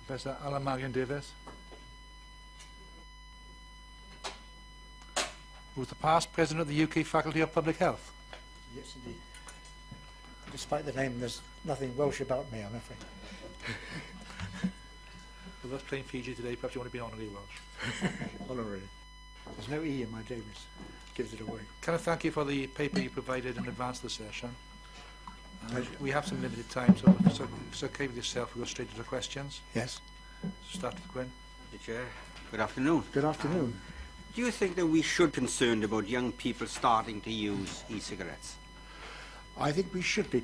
Professor Alan Maryon-Davis, who was the past president of the UK Faculty of Public Health. Yes, indeed. Despite the name, there's nothing Welsh about me, I'm afraid. With us playing Fiji today, perhaps you want to be honorary Welsh. Honorary. There's no E in my Davis. Gives it away. Can I thank you for the paper you provided in advance of the session? Pleasure. We have some limited time, so if it's okay with yourself, we'll go straight to the questions. Yes. Start with Gwyn. Mr. Chair, good afternoon. Good afternoon. Do you think that we should be concerned about young people starting to use e-cigarettes? I think we should be,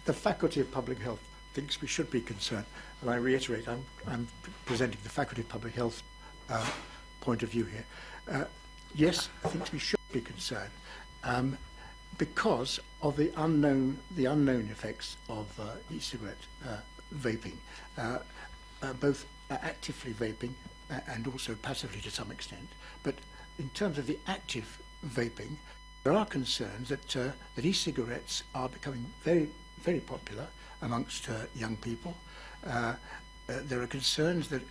the Faculty of Public Health thinks we should be concerned. And I reiterate, I'm presenting the Faculty of Public Health point of view here. Yes, I think we should be concerned because of the unknown effects of e-cigarette vaping, both actively vaping and also passively to some extent. But in terms of the active vaping, there are concerns that that e-cigarettes are becoming very, very popular amongst young people. There are concerns that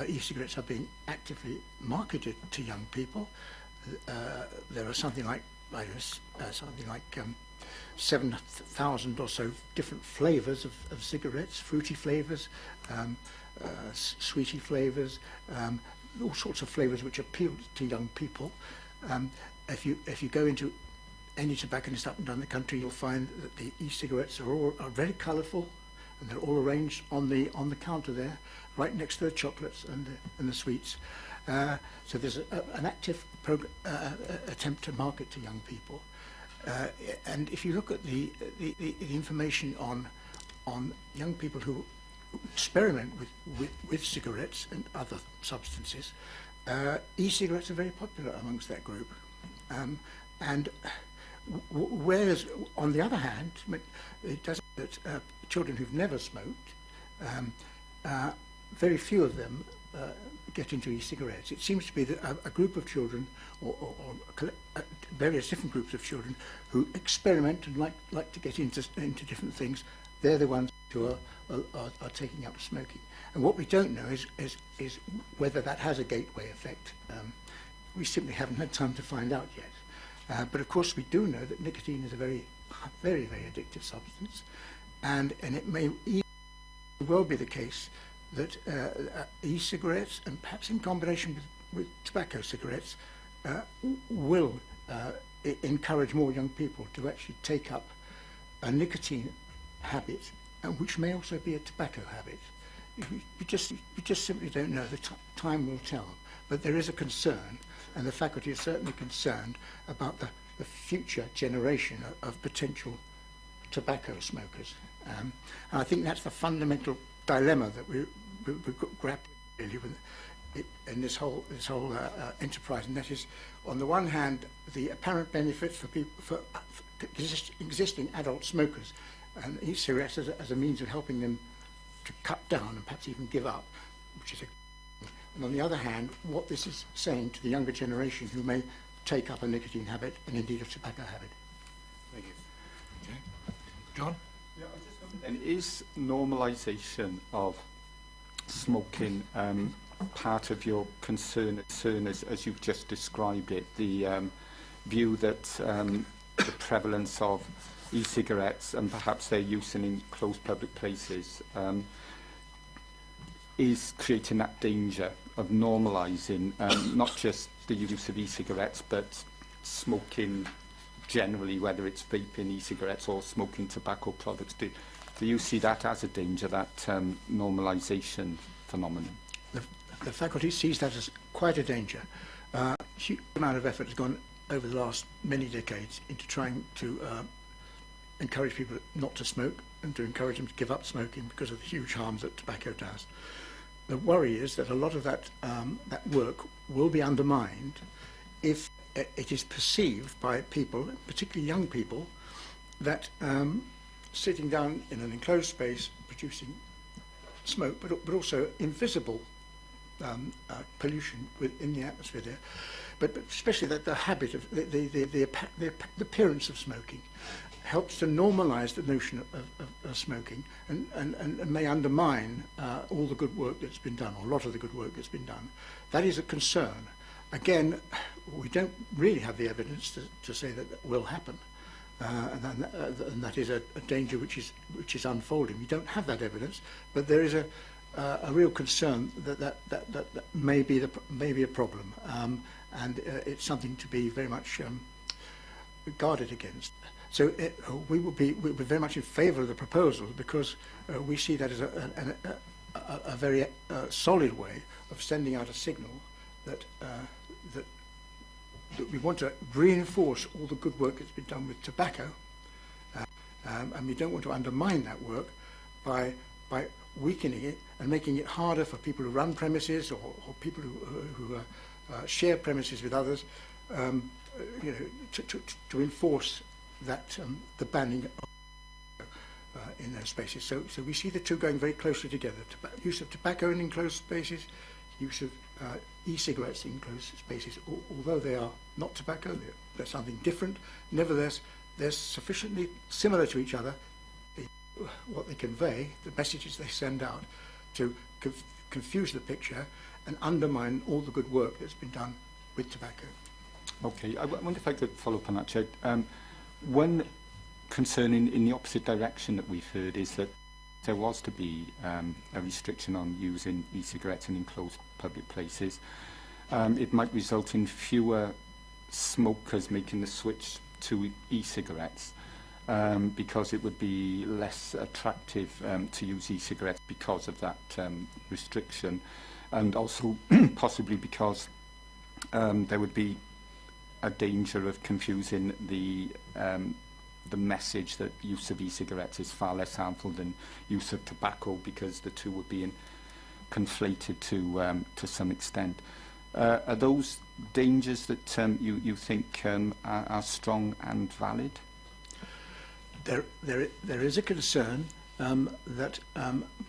e-cigarettes are being actively marketed to young people. There are something like 7,000 or so different flavours of cigarettes, fruity flavours, sweetie flavours, all sorts of flavours which appeal to young people. If you go into any tobacconist up and down the country, you'll find that the e-cigarettes are very colourful, and they're all arranged on the counter there, right next to the chocolates and the sweets. So there's an active attempt to market to young people. And if you look at the information on young people who experiment with cigarettes and other substances, e-cigarettes are very popular amongst that group. And whereas, on the other hand, it does that children who've never smoked, very few of them get into e-cigarettes. It seems to be that a group of children, or various different groups of children, who experiment and like to get into different things, they're the ones who are taking up smoking. And what we don't know is whether that has a gateway effect. We simply haven't had time to find out yet. But of course we do know that nicotine is a very, very, very addictive substance, and it may well be the case that e-cigarettes, and perhaps in combination with tobacco cigarettes, will encourage more young people to actually take up a nicotine habit, which may also be a tobacco habit. We just simply don't know. The time will tell. But there is a concern, and the faculty is certainly concerned about the future generation of potential tobacco smokers. And I think that's the fundamental dilemma that we're grappling really with in this whole enterprise, and that is, on the one hand, the apparent benefits for people, for existing adult smokers, and e-cigarettes as a means of helping them to cut down and perhaps even give up, which is and on the other hand, what this is saying to the younger generation who may take up a nicotine habit and indeed a tobacco habit. Thank you. Okay. John? Yeah, I just wondered, and is normalisation of smoking part of your concern as you've just described it, the view that the prevalence of e-cigarettes and perhaps their use in enclosed public places is creating that danger of normalising not just the use of e-cigarettes but smoking generally, whether it's vaping e-cigarettes or smoking tobacco products? Do you see that as a danger, that normalisation phenomenon? The faculty sees that as quite a danger. A huge amount of effort has gone over the last many decades into trying to encourage people not to smoke and to encourage them to give up smoking because of the huge harms that tobacco does. The worry is that a lot of that work will be undermined if it is perceived by people, particularly young people, that sitting down in an enclosed space producing smoke, but also invisible pollution within the atmosphere there, but especially that the habit of the appearance of smoking helps to normalise the notion of smoking and may undermine all the good work that's been done, or a lot of the good work that's been done. That is a concern. Again, we don't really have the evidence to say that that will happen. And that is a danger which is unfolding. We don't have that evidence, but there is a real concern that may be a problem, and it's something to be very much guarded against. So we're very much in favour of the proposal, because we see that as a very solid way of sending out a signal that we want to reinforce all the good work that's been done with tobacco, and we don't want to undermine that work by weakening it and making it harder for people who run premises, or people who share premises with others, to enforce that the banning of in those spaces. So we see the two going very closely together: use of tobacco in enclosed spaces, use of e-cigarettes in enclosed spaces. Although they are not tobacco, they're something different. Nevertheless, they're sufficiently similar to each other, what they convey, the messages they send out, to confuse the picture and undermine all the good work that's been done with tobacco. Okay, I wonder if I could follow up on that, Chair. One concern in the opposite direction that we've heard is that there was to be a restriction on using e-cigarettes in enclosed public places. It might result in fewer smokers making the switch to e-cigarettes, because it would be less attractive to use e-cigarettes because of that restriction, and also possibly because there would be a danger of confusing the message that use of e-cigarettes is far less harmful than use of tobacco, because the two would be conflated to some extent. Are those dangers that you think are strong and valid? There is a concern that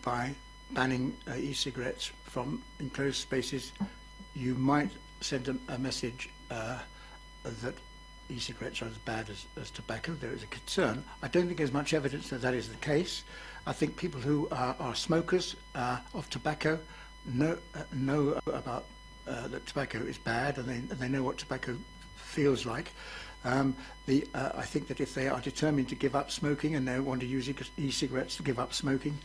by banning e-cigarettes from enclosed spaces, you might send a message that e-cigarettes are as bad as tobacco. There is a concern. I don't think there's much evidence that that is the case. I think people who are smokers of tobacco know about that tobacco is bad, and they know what tobacco feels like. I think that if they are determined to give up smoking and they want to use e-cigarettes to give up smoking,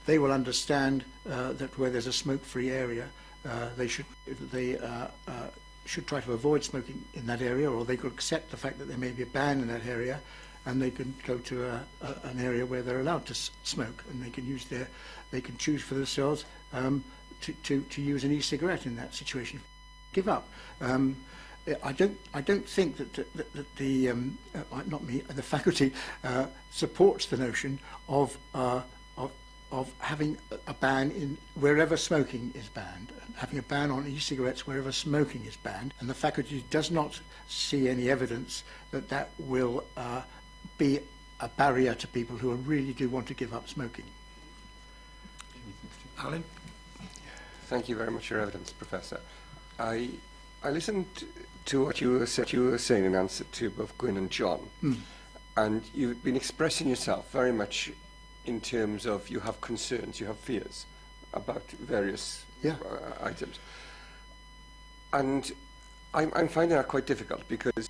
they will understand that where there's a smoke-free area, they should try to avoid smoking in that area, or they could accept the fact that there may be a ban in that area, and they can go to an area where they're allowed to smoke, and they can choose for themselves to use an e-cigarette in that situation. Give up. I don't think that the not me, the faculty supports the notion of having a ban in wherever smoking is banned, having a ban on e-cigarettes wherever smoking is banned, and the faculty does not see any evidence that will be a barrier to people who really do want to give up smoking. Alan? Thank you very much for your evidence, Professor. I listened to what you were saying in answer to both Gwyn and John, and you've been expressing yourself very much in terms of you have concerns, you have fears about various items. And I'm finding that quite difficult, because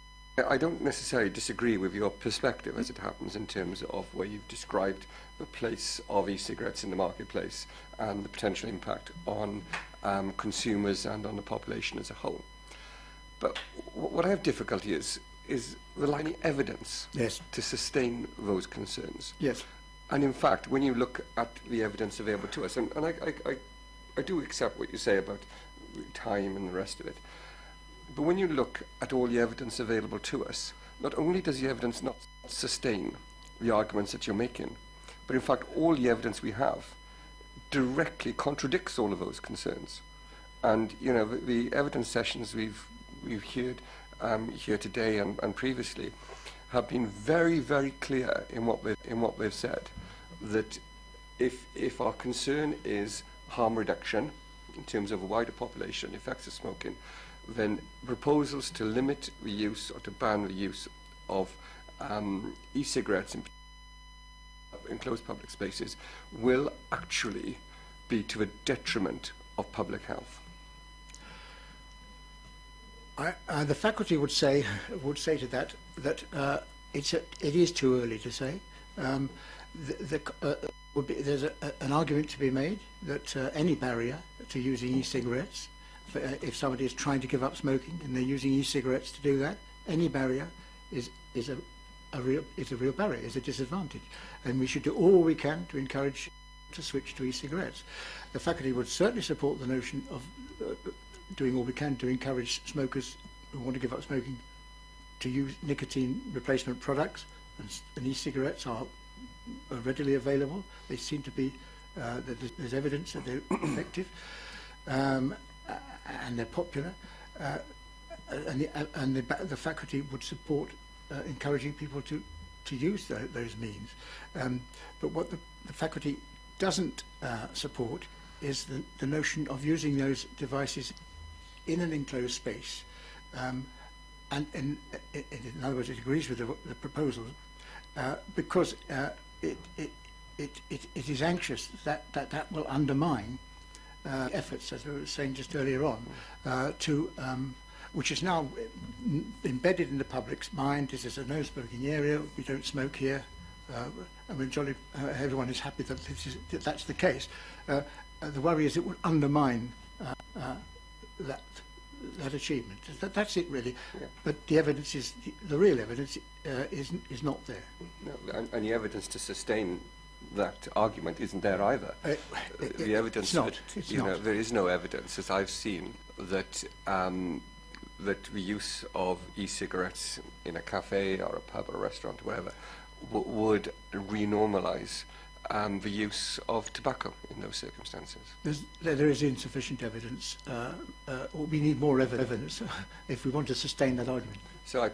I don't necessarily disagree with your perspective, as it happens, in terms of where you've described the place of e-cigarettes in the marketplace and the potential impact on consumers and on the population as a whole. But what I have difficulty is relying on evidence to sustain those concerns. Yes. And in fact, when you look at the evidence available to us, and I do accept what you say about time and the rest of it, but when you look at all the evidence available to us, not only does the evidence not sustain the arguments that you're making, but in fact all the evidence we have directly contradicts all of those concerns. And you know, the evidence sessions we've heard here today and previously have been very, very clear in what they've said, that if our concern is harm reduction in terms of a wider population, effects of smoking, then proposals to limit the use or to ban the use of e-cigarettes in enclosed public spaces will actually be to a detriment of public health? The faculty would say to that it is too early to say. There's an argument to be made that any barrier to using e-cigarettes, if somebody is trying to give up smoking and they're using e-cigarettes to do that, any barrier is a real barrier, is a disadvantage, and we should do all we can to encourage to switch to e-cigarettes. The faculty would certainly support the notion of doing all we can to encourage smokers who want to give up smoking to use nicotine replacement products, and e-cigarettes are readily available. They seem to be, there's evidence that they're effective, and they're popular, and the faculty would support encouraging people to use those means. But what the faculty doesn't support is the notion of using those devices in an enclosed space. And in other words, it agrees with the proposal because it is anxious that will undermine efforts, as I was saying just earlier on, which is now embedded in the public's mind. This is a no-smoking area. We don't smoke here. I mean, jolly, everyone is happy that that's the case. The worry is it would undermine that achievement. That's it, really. Yeah. But the evidence is the real evidence is not there. No, and the evidence to sustain that argument isn't there either. The evidence it's not. there is no evidence, as I've seen, that that the use of e-cigarettes in a cafe or a pub or a restaurant or whatever would renormalise the use of tobacco in those circumstances. There is insufficient evidence, or we need more evidence if we want to sustain that argument. So I